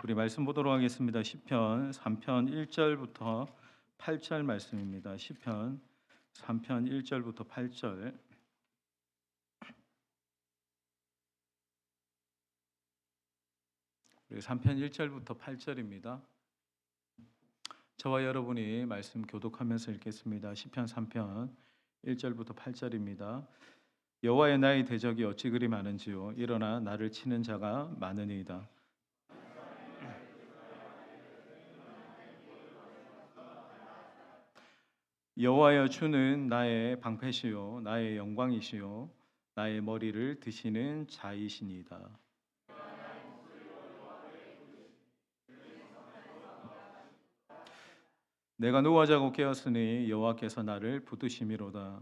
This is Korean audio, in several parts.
우리 말씀 보도록 하겠습니다. 시편 3편 1절부터 8절 말씀입니다. 시편 3편 1절부터 8절. 우리 3편 1절부터 8절입니다. 저와 여러분이 말씀 교독하면서 읽겠습니다. 시편 3편 1절부터 8절입니다. 여호와의 나의 대적이 어찌 그리 많은지요. 일어나 나를 치는 자가 많으니이다. 여호와여, 주는 나의 방패시요 나의 영광이시요 나의 머리를 드시는 자이시니이다. 내가 누워 자고 깨었으니 여호와께서 나를 붙드심이로다.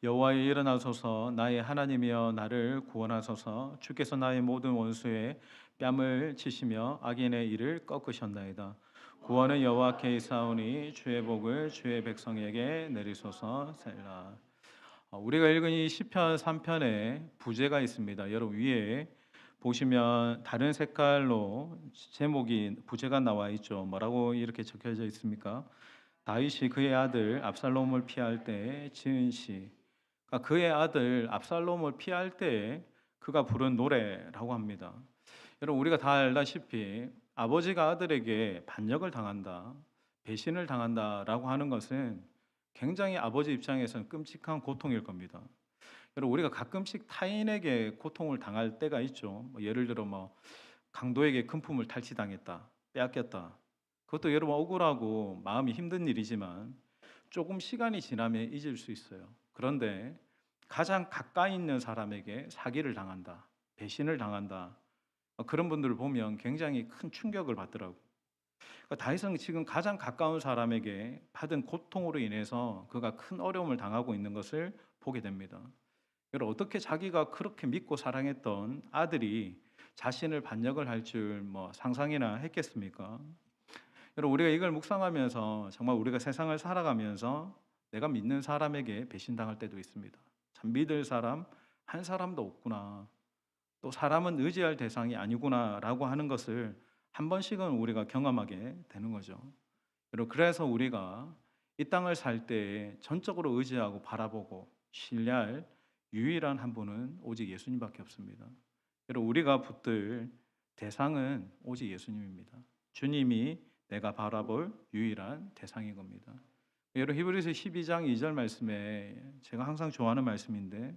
여호와여, 일어나소서. 나의 하나님이여, 나를 구원하소서. 주께서 나의 모든 원수의 뺨을 치시며 악인의 일을 꺾으셨나이다. 구원은 여호와께 있사오니 주의 복을 주의 백성에게 내리소서. 셀라. 우리가 읽은 이 시편 3편에 부제가 있습니다. 여러분, 위에 보시면 다른 색깔로 제목이 부제가 나와 있죠. 뭐라고 이렇게 적혀져 있습니까? 다윗이 그의 아들 압살롬을 피할 때 지은 시. 그러니까 그의 아들 압살롬을 피할 때 그가 부른 노래라고 합니다. 여러분, 우리가 다 알다시피 아버지가 아들에게 반역을 당한다, 배신을 당한다라고 하는 것은 굉장히 아버지 입장에서는 끔찍한 고통일 겁니다. 여러분, 우리가 가끔씩 타인에게 고통을 당할 때가 있죠. 예를 들어 강도에게 금품을 탈취당했다, 빼앗겼다. 그것도 여러분 억울하고 마음이 힘든 일이지만 조금 시간이 지나면 잊을 수 있어요. 그런데 가장 가까이 있는 사람에게 사기를 당한다, 배신을 당한다, 그런 분들을 보면 굉장히 큰 충격을 받더라고요. 그러니까 다윗은 지금 가장 가까운 사람에게 받은 고통으로 인해서 그가 큰 어려움을 당하고 있는 것을 보게 됩니다. 여러분, 어떻게 자기가 그렇게 믿고 사랑했던 아들이 자신을 반역을 할 줄 상상이나 했겠습니까? 여러분, 우리가 이걸 묵상하면서 정말 우리가 세상을 살아가면서 내가 믿는 사람에게 배신당할 때도 있습니다. 참 믿을 사람 한 사람도 없구나, 또 사람은 의지할 대상이 아니구나라고 하는 것을 한 번씩은 우리가 경험하게 되는 거죠. 여러분, 그래서 우리가 이 땅을 살 때 전적으로 의지하고 바라보고 신뢰할 유일한 한 분은 오직 예수님밖에 없습니다. 여러분, 우리가 붙들 대상은 오직 예수님입니다. 주님이 내가 바라볼 유일한 대상인 겁니다. 여러분, 히브리서 12장 2절 말씀에 제가 항상 좋아하는 말씀인데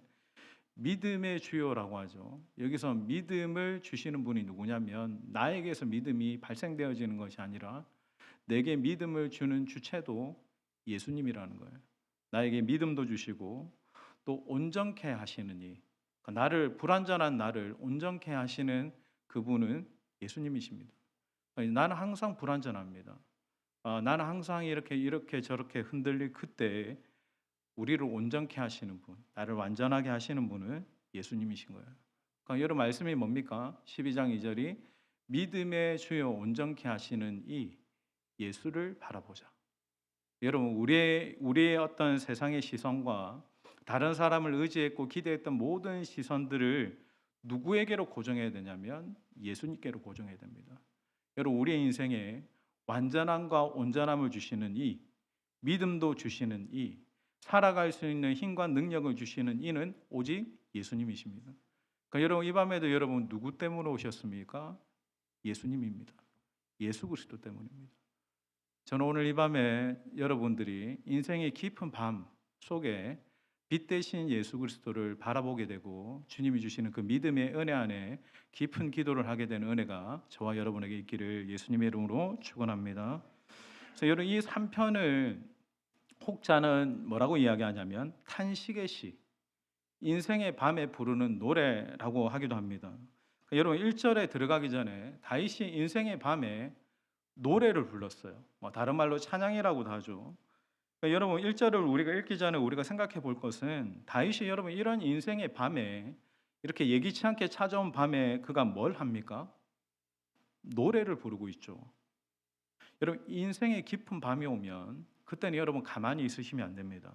믿음의 주요라고 하죠. 여기서 믿음을 주시는 분이 누구냐면 나에게서 믿음이 발생되어지는 것이 아니라 내게 믿음을 주는 주체도 예수님이라는 거예요. 나에게 믿음도 주시고 또 온전케 하시는 이, 나를 불완전한 나를 온전케 하시는 그분은 예수님이십니다. 나는 항상 불완전합니다. 나는 항상 이렇게 저렇게 흔들릴 그때 우리를 온전케 하시는 분, 나를 완전하게 하시는 분은 예수님이신 거예요. 그러니까 여러분, 말씀이 뭡니까? 12장 2절이 믿음의 주요 온전케 하시는 이 예수를 바라보자. 여러분, 우리의 어떤 세상의 시선과 다른 사람을 의지했고 기대했던 모든 시선들을 누구에게로 고정해야 되냐면 예수님께로 고정해야 됩니다. 여러분, 우리의 인생에 완전함과 온전함을 주시는 이, 믿음도 주시는 이, 살아갈 수 있는 힘과 능력을 주시는 이는 오직 예수님이십니다. 그러니까 여러분, 이 밤에도 여러분 누구 때문에 오셨습니까? 예수님입니다. 예수 그리스도 때문입니다. 저는 오늘 이 밤에 여러분들이 인생의 깊은 밤 속에 빛 대신 예수 그리스도를 바라보게 되고 주님이 주시는 그 믿음의 은혜 안에 깊은 기도를 하게 되는 은혜가 저와 여러분에게 있기를 예수님의 이름으로 축원합니다. 그래서 여러분, 이 3편을 혹자는 뭐라고 이야기하냐면 탄식의 시, 인생의 밤에 부르는 노래라고 하기도 합니다. 여러분, 1절에 들어가기 전에 다윗이 인생의 밤에 노래를 불렀어요. 다른 말로 찬양이라고도 하죠. 여러분, 1절을 우리가 읽기 전에 우리가 생각해 볼 것은 다윗이 여러분 이런 인생의 밤에 이렇게 예기치 않게 찾아온 밤에 그가 뭘 합니까? 노래를 부르고 있죠. 여러분, 인생의 깊은 밤이 오면 그때는 여러분 가만히 있으시면 안 됩니다.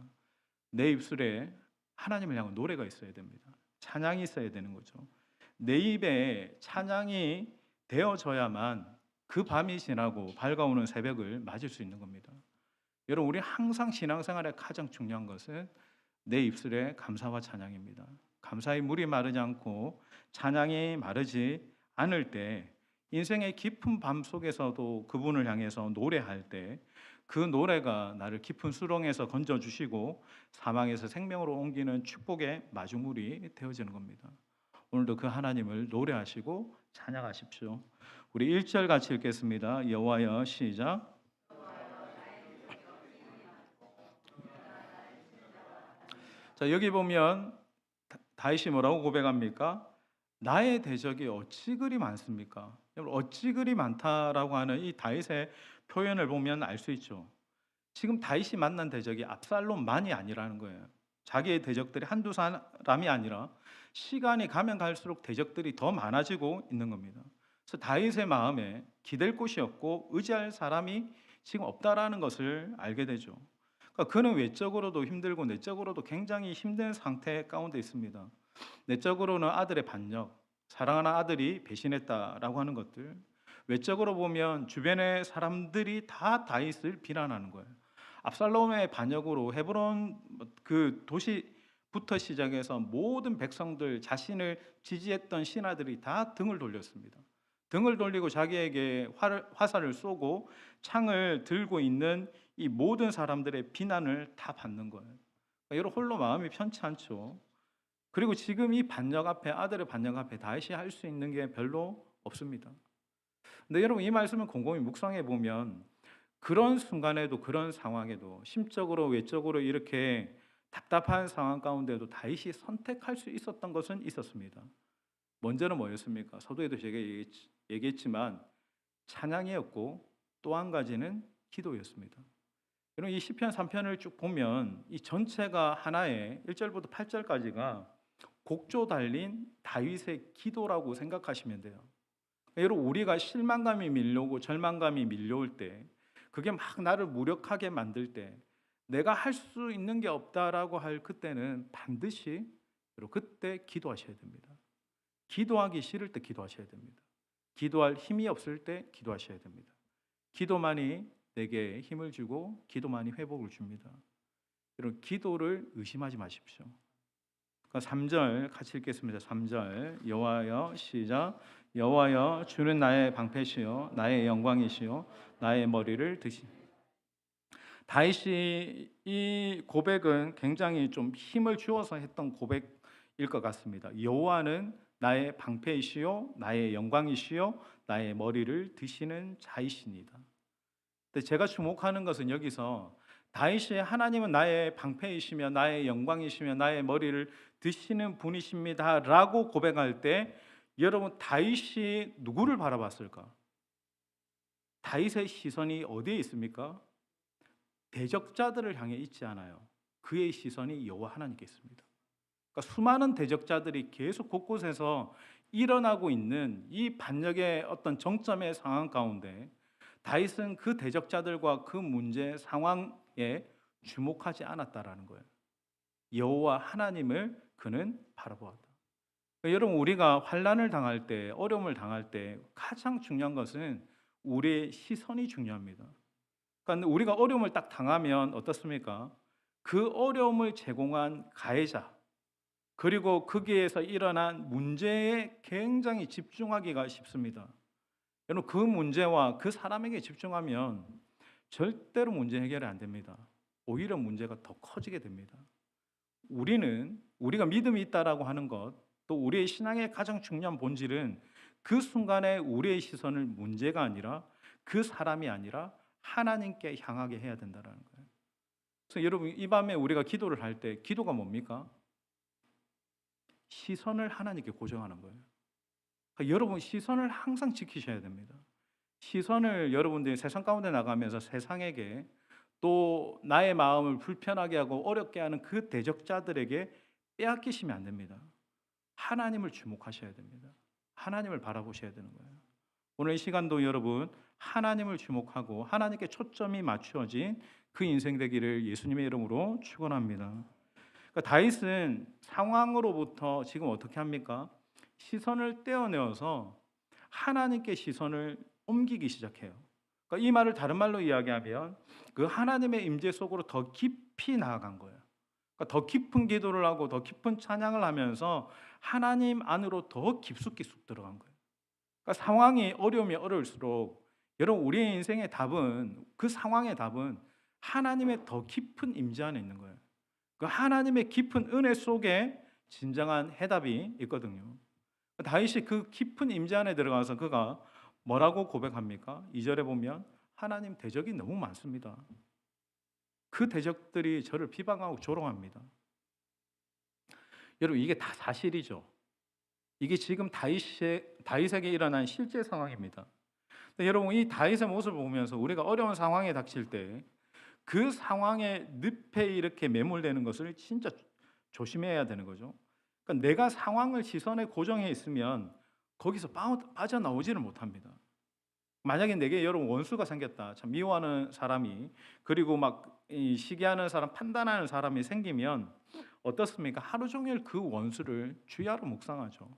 내 입술에 하나님을 향한 노래가 있어야 됩니다. 찬양이 있어야 되는 거죠. 내 입에 찬양이 되어져야만 그 밤이 지나고 밝아오는 새벽을 맞을 수 있는 겁니다. 여러분, 우리 항상 신앙생활에 가장 중요한 것은 내 입술의 감사와 찬양입니다. 감사의 물이 마르지 않고 찬양이 마르지 않을 때, 인생의 깊은 밤 속에서도 그분을 향해서 노래할 때 그 노래가 나를 깊은 수렁에서 건져주시고 사망에서 생명으로 옮기는 축복의 마중물이 되어지는 겁니다. 오늘도 그 하나님을 노래하시고 찬양하십시오. 우리 1절 같이 읽겠습니다. 여호와여, 시작. 자, 여기 보면 다윗이 뭐라고 고백합니까? 나의 대적이 어찌 그리 많습니까? 여러분, 어찌 그리 많다라고 하는 이 다윗의 표현을 보면 알 수 있죠. 지금 다윗이 만난 대적이 압살롬만이 아니라는 거예요. 자기의 대적들이 한두 사람이 아니라 시간이 가면 갈수록 대적들이 더 많아지고 있는 겁니다. 그래서 다윗의 마음에 기댈 곳이 없고 의지할 사람이 지금 없다라는 것을 알게 되죠. 그러니까 그는 외적으로도 힘들고 내적으로도 굉장히 힘든 상태 가운데 있습니다. 내적으로는 아들의 반역, 사랑하는 아들이 배신했다라고 하는 것들, 외적으로 보면 주변의 사람들이 다 다윗을 비난하는 거예요. 압살롬의 반역으로 헤브론 그 도시부터 시작해서 모든 백성들, 자신을 지지했던 신하들이 다 등을 돌렸습니다. 등을 돌리고 자기에게 화살을 쏘고 창을 들고 있는 이 모든 사람들의 비난을 다 받는 거예요. 그러니까 여러분, 홀로 마음이 편치 않죠. 그리고 지금 이 반역 앞에, 아들의 반역 앞에 다윗이 할 수 있는 게 별로 없습니다. 근데 여러분, 이 말씀을 곰곰이 묵상해 보면 그런 순간에도, 그런 상황에도, 심적으로 외적으로 이렇게 답답한 상황 가운데도 다윗이 선택할 수 있었던 것은 있었습니다. 먼저는 뭐였습니까? 서두에도 제가 얘기했지만 찬양이었고, 또 한 가지는 기도였습니다. 여러분, 이 시편 3편을 쭉 보면 이 전체가 하나의 1절부터 8절까지가 곡조 달린 다윗의 기도라고 생각하시면 돼요. 여러분, 우리가 실망감이 밀려오고 절망감이 밀려올 때, 그게 막 나를 무력하게 만들 때, 내가 할 수 있는 게 없다라고 할 그때는 반드시 그때 기도하셔야 됩니다. 기도하기 싫을 때 기도하셔야 됩니다. 기도할 힘이 없을 때 기도하셔야 됩니다. 기도만이 내게 힘을 주고 기도만이 회복을 줍니다. 여러분, 기도를 의심하지 마십시오. 3절 같이 읽겠습니다. 3절 여호와여, 시작. 여호와여, 주는 나의 방패시요 나의 영광이시요 나의 머리를 드시. 다윗이 이 고백은 굉장히 좀 힘을 주어서 했던 고백일 것 같습니다. 여호와는 나의 방패이시요 나의 영광이시요 나의 머리를 드시는 자이시니다. 근데 제가 주목하는 것은 여기서 다윗이 하나님은 나의 방패이시며 나의 영광이시며 나의 머리를 드시는 분이십니다 라고 고백할 때, 여러분, 다윗이 누구를 바라봤을까? 다윗의 시선이 어디에 있습니까? 대적자들을 향해 있지 않아요. 그의 시선이 여호와 하나님께 있습니다. 그러니까 수많은 대적자들이 계속 곳곳에서 일어나고 있는 이 반역의 어떤 정점의 상황 가운데 다윗은 그 대적자들과 그 문제 상황에 주목하지 않았다라는 거예요. 여호와 하나님을 그는 바라보았다. 여러분, 우리가 환난을 당할 때, 어려움을 당할 때 가장 중요한 것은 우리의 시선이 중요합니다. 그러니까 우리가 어려움을 딱 당하면 어떻습니까? 그 어려움을 제공한 가해자, 그리고 거기에서 일어난 문제에 굉장히 집중하기가 쉽습니다. 여러분, 그 문제와 그 사람에게 집중하면 절대로 문제 해결이 안 됩니다. 오히려 문제가 더 커지게 됩니다. 우리가 믿음이 있다라고 하는 것, 또 우리의 신앙의 가장 중요한 본질은 그 순간에 우리의 시선을 문제가 아니라, 그 사람이 아니라 하나님께 향하게 해야 된다는 거예요. 그래서 여러분, 이 밤에 우리가 기도를 할 때 기도가 뭡니까? 시선을 하나님께 고정하는 거예요. 그러니까 여러분, 시선을 항상 지키셔야 됩니다. 시선을 여러분들이 세상 가운데 나가면서 세상에게, 또 나의 마음을 불편하게 하고 어렵게 하는 그 대적자들에게 빼앗기시면 안 됩니다. 하나님을 주목하셔야 됩니다. 하나님을 바라보셔야 되는 거예요. 오늘 이 시간도 여러분, 하나님을 주목하고 하나님께 초점이 맞추어진 그 인생 되기를 예수님의 이름으로 축원합니다. 그러니까 다윗은 상황으로부터 지금 어떻게 합니까? 시선을 떼어내어서 하나님께 시선을 옮기기 시작해요. 그러니까 이 말을 다른 말로 이야기하면 그 하나님의 임재 속으로 더 깊이 나아간 거예요. 그러니까 더 깊은 기도를 하고 더 깊은 찬양을 하면서 하나님 안으로 더 깊숙이 쑥 들어간 거예요. 그러니까 상황이 어려우면 어려울수록 여러분 우리의 인생의 답은 그 상황의 답은 하나님의 더 깊은 임재 안에 있는 거예요. 그 하나님의 깊은 은혜 속에 진정한 해답이 있거든요. 다윗이 그 깊은 임재 안에 들어가서 그가 뭐라고 고백합니까? 2절에 보면 하나님 대적이 너무 많습니다. 그 대적들이 저를 비방하고 조롱합니다. 여러분 이게 다 사실이죠. 이게 지금 다윗에게 일어난 실제 상황입니다. 여러분 이 다윗의 모습을 보면서 우리가 어려운 상황에 닥칠 때 그 상황의 늪에 이렇게 매몰되는 것을 진짜 조심해야 되는 거죠. 그러니까 내가 상황을 시선에 고정해 있으면 거기서 빠져나오지를 못합니다. 만약에 내게 여러분 원수가 생겼다, 참 미워하는 사람이, 그리고 막 시기하는 사람, 판단하는 사람이 생기면 어떻습니까? 하루 종일 그 원수를 주야로 묵상하죠.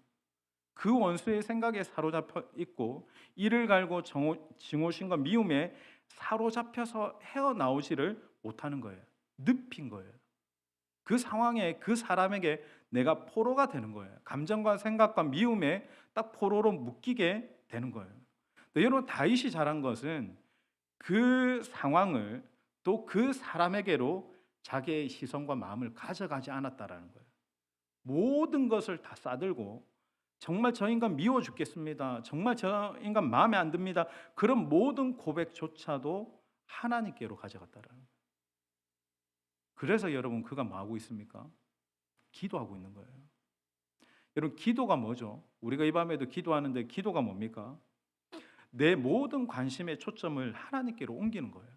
그 원수의 생각에 사로잡혀 있고 이를 갈고 증오심과 미움에 사로잡혀서 헤어나오지를 못하는 거예요. 늪인 거예요. 그 상황에 그 사람에게 내가 포로가 되는 거예요. 감정과 생각과 미움에 딱 포로로 묶이게 되는 거예요. 여러분 다윗이 잘한 것은 그 상황을 또 그 사람에게로 자기의 시선과 마음을 가져가지 않았다라는 거예요. 모든 것을 다 싸들고 정말 저 인간 미워 죽겠습니다. 정말 저 인간 마음에 안 듭니다. 그런 모든 고백조차도 하나님께로 가져갔다라는 거예요. 그래서 여러분 그가 뭐 하고 있습니까? 기도하고 있는 거예요. 여러분 기도가 뭐죠? 우리가 이 밤에도 기도하는데 기도가 뭡니까? 내 모든 관심의 초점을 하나님께로 옮기는 거예요.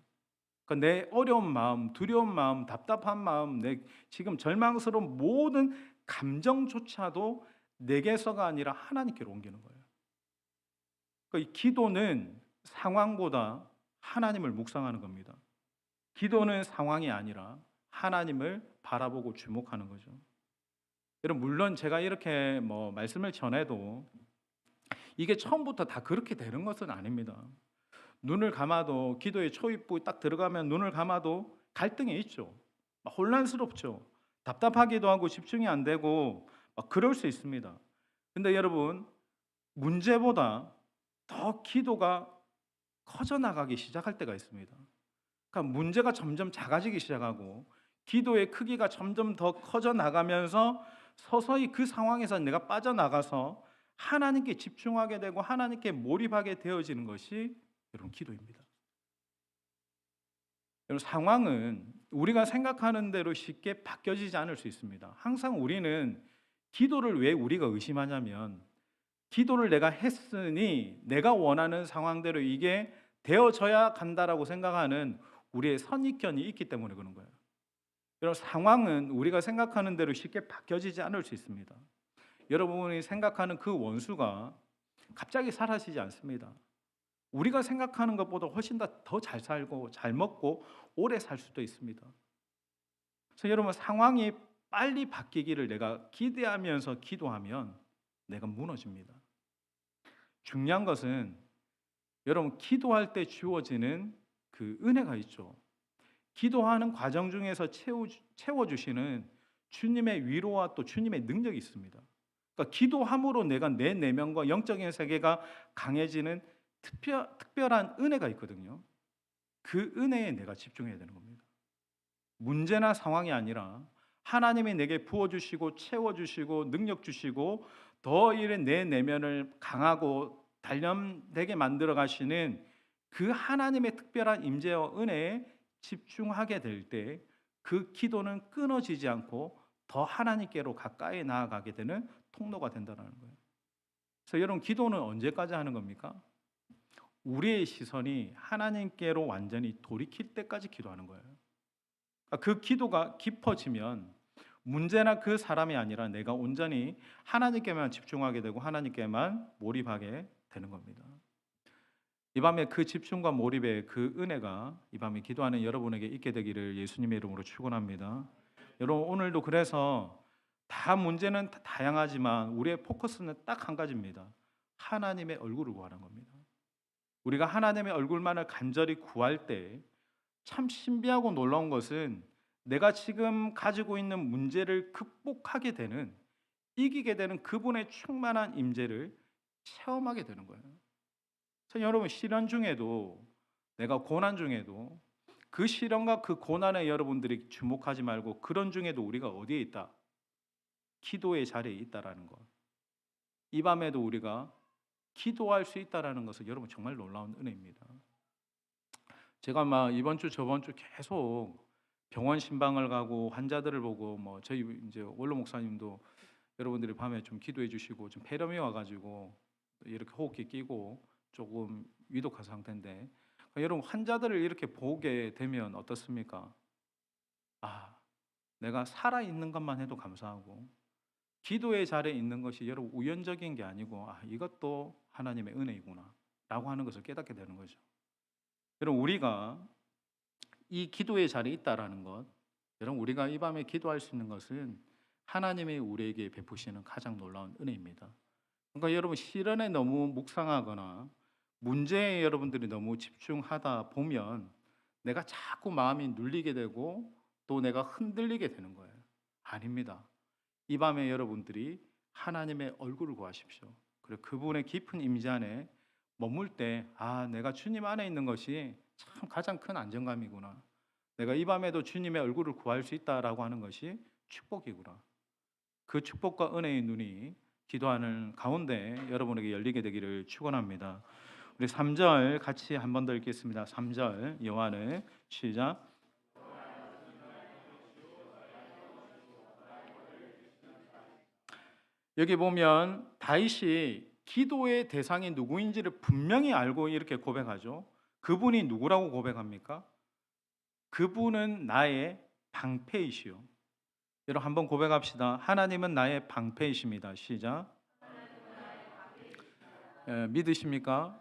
그러니까 내 어려운 마음, 두려운 마음, 답답한 마음, 내 지금 절망스러운 모든 감정조차도 내게서가 아니라 하나님께로 옮기는 거예요. 그러니까 이 기도는 상황보다 하나님을 묵상하는 겁니다. 기도는 상황이 아니라 하나님을 바라보고 주목하는 거죠. 여러분 물론 제가 이렇게 말씀을 전해도 이게 처음부터 다 그렇게 되는 것은 아닙니다. 눈을 감아도 기도의 초입부 딱 들어가면 눈을 감아도 갈등이 있죠. 막 혼란스럽죠. 답답하기도 하고 집중이 안 되고 막 그럴 수 있습니다. 근데 여러분 문제보다 더 기도가 커져 나가기 시작할 때가 있습니다. 그러니까 문제가 점점 작아지기 시작하고 기도의 크기가 점점 더 커져 나가면서 서서히 그 상황에서 내가 빠져나가서 하나님께 집중하게 되고 하나님께 몰입하게 되어지는 것이 여러분 기도입니다. 여러분 상황은 우리가 생각하는 대로 쉽게 바뀌어지지 않을 수 있습니다. 항상 우리는 기도를 왜 우리가 의심하냐면 기도를 내가 했으니 내가 원하는 상황대로 이게 되어져야 간다라고 생각하는 우리의 선입견이 있기 때문에 그런 거예요. 여러분 상황은 우리가 생각하는 대로 쉽게 바뀌어지지 않을 수 있습니다. 여러분이 생각하는 그 원수가 갑자기 사라지지 않습니다. 우리가 생각하는 것보다 훨씬 더 잘 살고 잘 먹고 오래 살 수도 있습니다. 그래서 여러분 상황이 빨리 바뀌기를 내가 기대하면서 기도하면 내가 무너집니다. 중요한 것은 여러분 기도할 때 주어지는 그 은혜가 있죠. 기도하는 과정 중에서 채워주시는 주님의 위로와 또 주님의 능력이 있습니다. 그러니까 기도함으로 내가 내 내면과 영적인 세계가 강해지는 특별한 은혜가 있거든요. 그 은혜에 내가 집중해야 되는 겁니다. 문제나 상황이 아니라 하나님이 내게 부어주시고 채워주시고 능력 주시고 더 이른 내 내면을 강하고 단련되게 만들어 가시는 그 하나님의 특별한 임재와 은혜에 집중하게 될 때 그 기도는 끊어지지 않고 더 하나님께로 가까이 나아가게 되는 통로가 된다는 거예요. 그래서 여러분 기도는 언제까지 하는 겁니까? 우리의 시선이 하나님께로 완전히 돌이킬 때까지 기도하는 거예요. 그 기도가 깊어지면 문제나 그 사람이 아니라 내가 온전히 하나님께만 집중하게 되고 하나님께만 몰입하게 되는 겁니다. 이 밤에 그 집중과 몰입의 그 은혜가 이 밤에 기도하는 여러분에게 있게 되기를 예수님의 이름으로 축원합니다. 여러분 오늘도 그래서 다 문제는 다양하지만 우리의 포커스는 딱 한 가지입니다. 하나님의 얼굴을 구하는 겁니다. 우리가 하나님의 얼굴만을 간절히 구할 때 참 신비하고 놀라운 것은 내가 지금 가지고 있는 문제를 극복하게 되는, 이기게 되는 그분의 충만한 임재를 체험하게 되는 거예요. 여러분 시련 중에도, 내가 고난 중에도, 그 시련과 그 고난에 여러분들이 주목하지 말고 그런 중에도 우리가 어디에 있다? 기도의 자리에 있다라는 것. 이 밤에도 우리가 기도할 수 있다라는 것은 여러분 정말 놀라운 은혜입니다. 제가 막 이번 주 저번 주 계속 병원 신방을 가고 환자들을 보고, 뭐 저희 이제 원로 목사님도 여러분들이 밤에 좀 기도해 주시고, 좀 폐렴이 와가지고 이렇게 호흡기 끼고 조금 위독한 상태인데, 여러분 환자들을 이렇게 보게 되면 어떻습니까? 아, 내가 살아 있는 것만 해도 감사하고, 기도의 자리에 있는 것이 여러분 우연적인 게 아니고, 아, 이것도 하나님의 은혜이구나라고 하는 것을 깨닫게 되는 거죠. 여러분 우리가 이 기도의 자리에 있다라는 것, 여러분 우리가 이 밤에 기도할 수 있는 것은 하나님이 우리에게 베푸시는 가장 놀라운 은혜입니다. 그러니까 여러분 시련에 너무 묵상하거나 문제에 여러분들이 너무 집중하다 보면 내가 자꾸 마음이 눌리게 되고 또 내가 흔들리게 되는 거예요. 아닙니다. 이 밤에 여러분들이 하나님의 얼굴을 구하십시오. 그리고 그분의 깊은 임재 안에 머물 때, 아, 내가 주님 안에 있는 것이 참 가장 큰 안정감이구나. 내가 이 밤에도 주님의 얼굴을 구할 수 있다라고 하는 것이 축복이구나. 그 축복과 은혜의 눈이 기도하는 가운데 여러분에게 열리게 되기를 축원합니다. 우리 3절 같이 한 번 더 읽겠습니다. 3절 요한의 시작. 여기 보면 다윗이 기도의 대상이 누구인지를 분명히 알고 이렇게 고백하죠. 그분이 누구라고 고백합니까? 그분은 나의 방패이시오. 여러분 한번 고백합시다. 하나님은 나의 방패이십니다. 시작. 믿으십니까?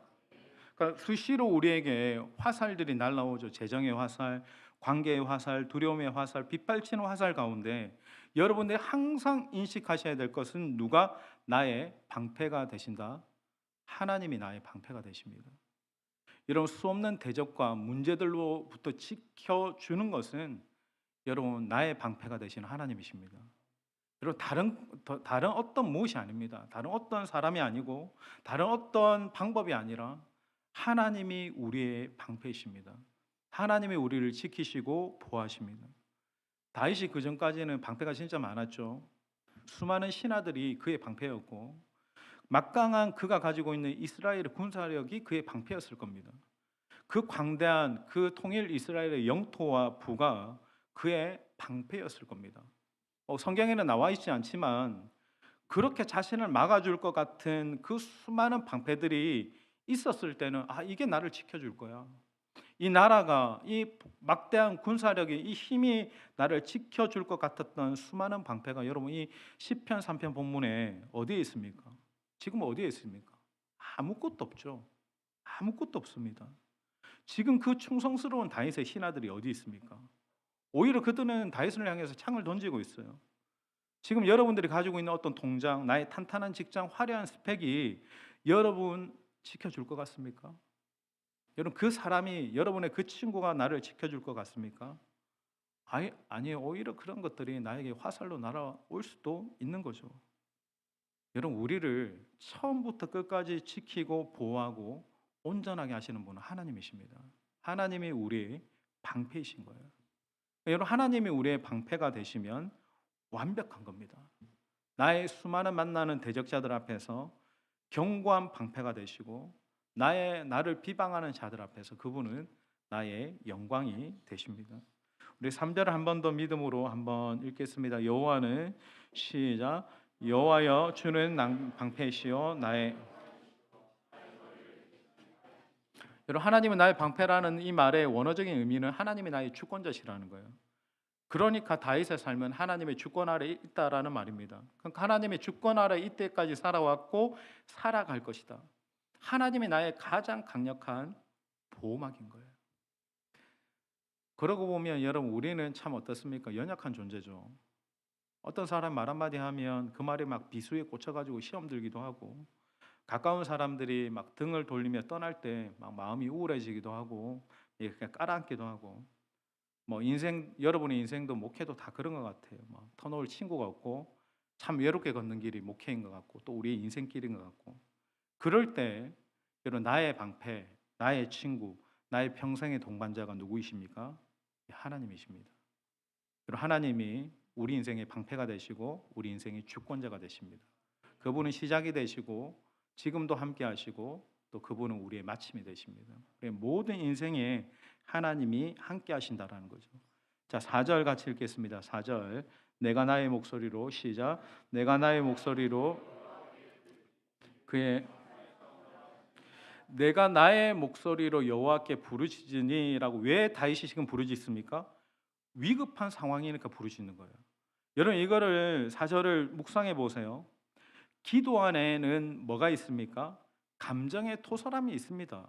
그러니까 수시로 우리에게 화살들이 날라오죠. 재정의 화살, 관계의 화살, 두려움의 화살, 빗발치는 화살 가운데 여러분들이 항상 인식하셔야 될 것은 누가 나의 방패가 되신다? 하나님이 나의 방패가 되십니다. 여러분 수없는 대적과 문제들로부터 지켜주는 것은 여러분 나의 방패가 되시는 하나님이십니다. 여러분 다른 어떤 무엇이 아닙니다. 다른 어떤 사람이 아니고 다른 어떤 방법이 아니라 하나님이 우리의 방패이십니다. 하나님이 우리를 지키시고 보호하십니다. 다윗이 그 전까지는 방패가 진짜 많았죠. 수많은 신하들이 그의 방패였고 막강한 그가 가지고 있는 이스라엘의 군사력이 그의 방패였을 겁니다. 그 광대한 그 통일 이스라엘의 영토와 부가 그의 방패였을 겁니다. 성경에는 나와 있지 않지만 그렇게 자신을 막아줄 것 같은 그 수많은 방패들이 있었을 때는, 아, 이게 나를 지켜줄 거야. 이 나라가, 이 막대한 군사력이, 이 힘이 나를 지켜줄 것 같았던 수많은 방패가 여러분 이 시편 3편 본문에 어디에 있습니까? 지금 어디에 있습니까? 아무것도 없죠. 아무것도 없습니다. 지금 그 충성스러운 다윗의 신하들이 어디 있습니까? 오히려 그들은 다윗을 향해서 창을 던지고 있어요. 지금 여러분들이 가지고 있는 어떤 통장, 나의 탄탄한 직장, 화려한 스펙이 여러분 지켜줄 것 같습니까? 여러분 그 사람이, 여러분의 그 친구가 나를 지켜줄 것 같습니까? 아니에요. 오히려 그런 것들이 나에게 화살로 날아올 수도 있는 거죠. 여러분 우리를 처음부터 끝까지 지키고 보호하고 온전하게 하시는 분은 하나님이십니다. 하나님이 우리의 방패이신 거예요. 여러분 하나님이 우리의 방패가 되시면 완벽한 겁니다. 나의 수많은 만나는 대적자들 앞에서 견고한 방패가 되시고 나를 비방하는 자들 앞에서 그분은 나의 영광이 되십니다. 우리 3절을 한 번 더 믿음으로 한번 읽겠습니다. 여호와는 시작. 여호와여 주는 방패시요 나의. 여러분 하나님은 나의 방패라는 이 말의 원어적인 의미는 하나님이 나의 주권자시라는 거예요. 그러니까 다윗의 삶은 하나님의 주권 아래 있다라는 말입니다. 그러니까 하나님의 주권 아래 이때까지 살아왔고 살아갈 것이다. 하나님이 나의 가장 강력한 보호막인 거예요. 그러고 보면 여러분 우리는 참 어떻습니까? 연약한 존재죠. 어떤 사람 말 한마디 하면 그 말에 막 비수에 꽂혀 가지고 시험 들기도 하고 가까운 사람들이 막 등을 돌리며 떠날 때 막 마음이 우울해지기도 하고 이렇게 깔아앉기도 하고 뭐 인생 여러분의 인생도 목회도 다 그런 것 같아요. 뭐 터놓을 친구가 없고 참 외롭게 걷는 길이 목회인 것 같고 또 우리의 인생길인 것 같고 그럴 때 여러분 나의 방패, 나의 친구, 나의 평생의 동반자가 누구이십니까? 하나님이십니다. 그리고 하나님이 우리 인생의 방패가 되시고 우리 인생의 주권자가 되십니다. 그분은 시작이 되시고 지금도 함께 하시고 또 그분은 우리의 마침이 되십니다. 모든 인생에 하나님이 함께 하신다라는 거죠. 자, 4절 같이 읽겠습니다. 4절. 내가 나의 목소리로 시작. 내가 나의 목소리로 그의 내가 나의 목소리로 여호와께 부르짖으니라고 왜 다윗이 지금 부르짖습니까? 위급한 상황이니까 부르짖는 거예요. 여러분 이거를 4절을 묵상해 보세요. 기도 안에는 뭐가 있습니까? 감정의 토설함이 있습니다.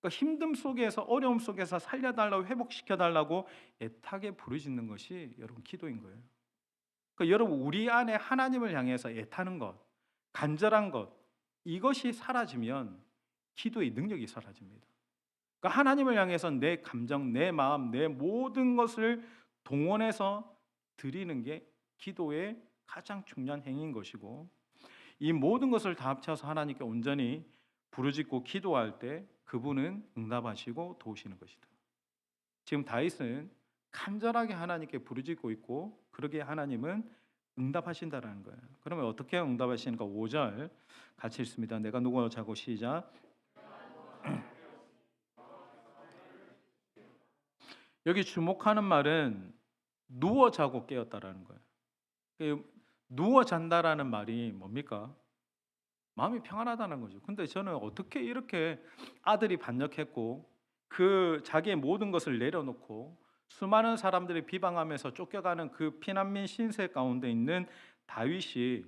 그러니까 힘듦 속에서 어려움 속에서 살려달라고 회복시켜달라고 애타게 부르짖는 것이 여러분 기도인 거예요. 그러니까 여러분 우리 안에 하나님을 향해서 애타는 것, 간절한 것 이것이 사라지면 기도의 능력이 사라집니다. 그러니까 하나님을 향해서 내 감정, 내 마음, 내 모든 것을 동원해서 드리는 게 기도의 가장 중요한 행위인 것이고 이 모든 것을 다 합쳐서 하나님께 온전히 부르짖고 기도할 때 그분은 응답하시고 도우시는 것이다. 지금 다윗은 간절하게 하나님께 부르짖고 있고 그러기에 하나님은 응답하신다라는 거예요. 그러면 어떻게 응답하시는가? 5절 같이 읽습니다. 내가 누워 자고 시작. 여기 주목하는 말은 누워 자고 깨었다라는 거예요. 누워 잔다라는 말이 뭡니까? 마음이 평안하다는 거죠. 근데 저는 어떻게 이렇게 아들이 반역했고 그 자기의 모든 것을 내려놓고 수많은 사람들이 비방하면서 쫓겨가는 그 피난민 신세 가운데 있는 다윗이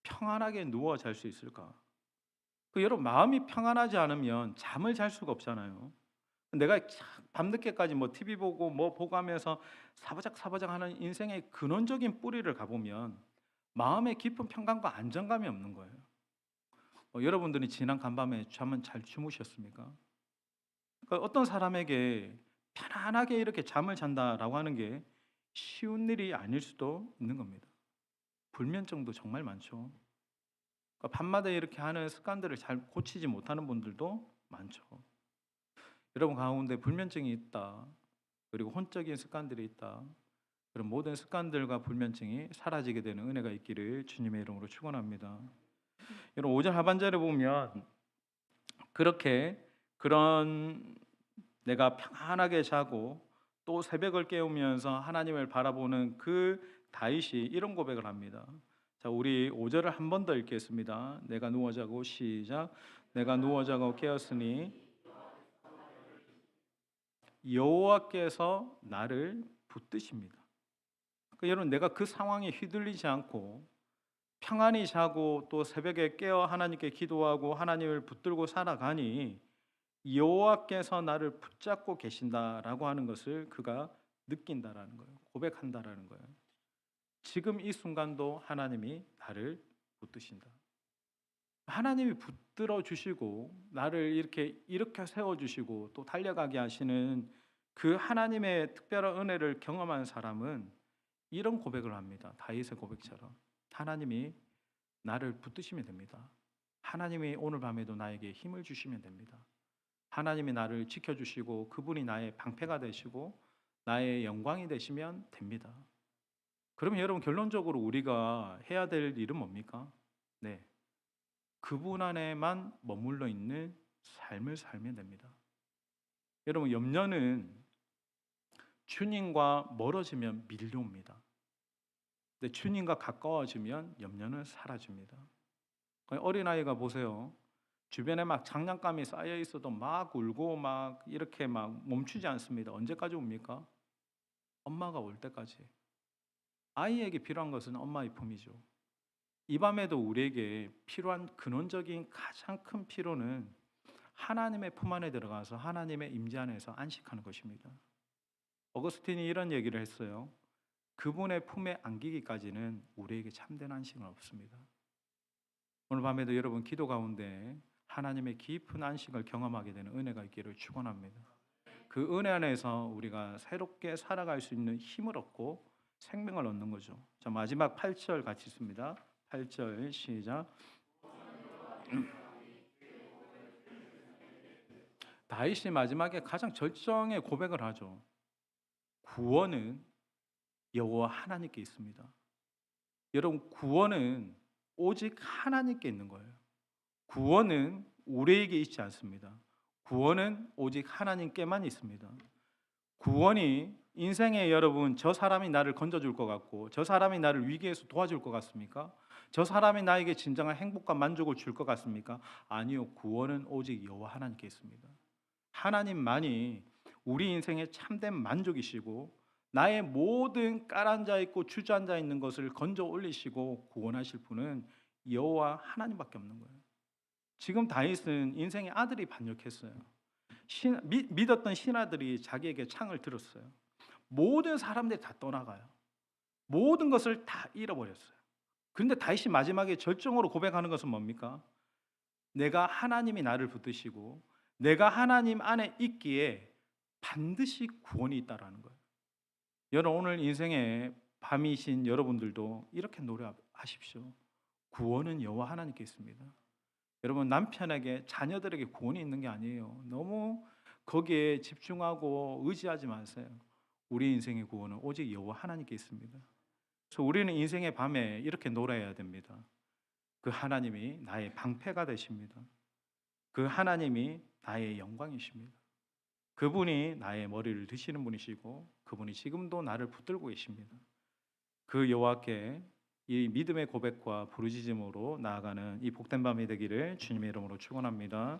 평안하게 누워 잘 수 있을까? 여러분 마음이 평안하지 않으면 잠을 잘 수가 없잖아요. 내가 밤늦게까지 뭐 TV 보고 뭐 보고 하면서 사바닥사바닥 하는 인생의 근원적인 뿌리를 가보면 마음의 깊은 평강과 안정감이 없는 거예요. 여러분들이 지난 간밤에 잠은 잘 주무셨습니까? 그러니까 어떤 사람에게 편안하게 이렇게 잠을 잔다라고 하는 게 쉬운 일이 아닐 수도 있는 겁니다. 불면증도 정말 많죠. 그러니까 밤마다 이렇게 하는 습관들을 잘 고치지 못하는 분들도 많죠. 여러분 가운데 불면증이 있다. 그리고 혼적인 습관들이 있다. 그런 모든 습관들과 불면증이 사라지게 되는 은혜가 있기를 주님의 이름으로 축원합니다. 여러분 5절 하반절에 보면 그렇게 그런 내가 평안하게 자고 또 새벽을 깨우면서 하나님을 바라보는 그 다윗이 이런 고백을 합니다. 자, 우리 5절을 한 번 더 읽겠습니다. 내가 누워 자고 시작. 내가 누워 자고 깨었으니 여호와께서 나를 붙드십니다. 그러니까 여러분 내가 그 상황에 휘둘리지 않고 평안히 자고 또 새벽에 깨어 하나님께 기도하고 하나님을 붙들고 살아가니 여호와께서 나를 붙잡고 계신다라고 하는 것을 그가 느낀다라는 거예요. 고백한다라는 거예요. 지금 이 순간도 하나님이 나를 붙드신다. 하나님이 붙들어 주시고 나를 이렇게 일으켜 세워 주시고 또 달려가게 하시는 그 하나님의 특별한 은혜를 경험한 사람은 이런 고백을 합니다. 다윗의 고백처럼 하나님이 나를 붙드시면 됩니다. 하나님이 오늘 밤에도 나에게 힘을 주시면 됩니다. 하나님이 나를 지켜주시고 그분이 나의 방패가 되시고 나의 영광이 되시면 됩니다. 그러면 여러분 결론적으로 우리가 해야 될 일은 뭡니까? 네, 그분 안에만 머물러 있는 삶을 살면 됩니다. 여러분 염려는 주님과 멀어지면 밀려옵니다. 근데 주님과 가까워지면 염려는 사라집니다. 어린아이가 보세요. 주변에 막 장난감이 쌓여 있어도 막 울고 막 이렇게 막 멈추지 않습니다. 언제까지 옵니까? 엄마가 올 때까지. 아이에게 필요한 것은 엄마의 품이죠. 이 밤에도 우리에게 필요한 근원적인 가장 큰 필요는 하나님의 품 안에 들어가서 하나님의 임재 안에서 안식하는 것입니다. 어거스틴이 이런 얘기를 했어요. 그분의 품에 안기기까지는 우리에게 참된 안식은 없습니다. 오늘 밤에도 여러분 기도 가운데 하나님의 깊은 안식을 경험하게 되는 은혜가 있기를 축원합니다. 그 은혜 안에서 우리가 새롭게 살아갈 수 있는 힘을 얻고 생명을 얻는 거죠. 자, 마지막 8절 같이 있습니다. 8절 시작. 다윗이 마지막에 가장 절정의 고백을 하죠. 구원은 여호와 하나님께 있습니다. 여러분, 구원은 오직 하나님께 있는 거예요. 구원은 우리에게 있지 않습니다. 구원은 오직 하나님께만 있습니다. 구원이 인생에 여러분 저 사람이 나를 건져줄 것 같고 저 사람이 나를 위기에서 도와줄 것 같습니까? 저 사람이 나에게 진정한 행복과 만족을 줄 것 같습니까? 아니요. 구원은 오직 여호와 하나님께 있습니다. 하나님만이 우리 인생의 참된 만족이시고 나의 모든 깔앉아 있고 주저앉아 있는 것을 건져 올리시고 구원하실 분은 여호와 하나님밖에 없는 거예요. 지금 다윗은 인생의 아들이 반역했어요. 믿었던 신하들이 자기에게 창을 들었어요. 모든 사람들이 다 떠나가요. 모든 것을 다 잃어버렸어요. 그런데 다윗이 마지막에 절정으로 고백하는 것은 뭡니까? 내가 하나님이 나를 붙드시고 내가 하나님 안에 있기에 반드시 구원이 있다라는 거예요. 여러분, 오늘 인생의 밤이신 여러분들도 이렇게 노래하십시오. 구원은 여호와 하나님께 있습니다. 여러분, 남편에게 자녀들에게 구원이 있는 게 아니에요. 너무 거기에 집중하고 의지하지 마세요. 우리 인생의 구원은 오직 여호와 하나님께 있습니다. 그래서 우리는 인생의 밤에 이렇게 노래해야 됩니다. 그 하나님이 나의 방패가 되십니다. 그 하나님이 나의 영광이십니다. 그분이 나의 머리를 드시는 분이시고 그분이 지금도 나를 붙들고 계십니다. 그 여호와께 이 믿음의 고백과 부르짖음으로 나아가는 이 복된 밤이 되기를 주님의 이름으로 축원합니다.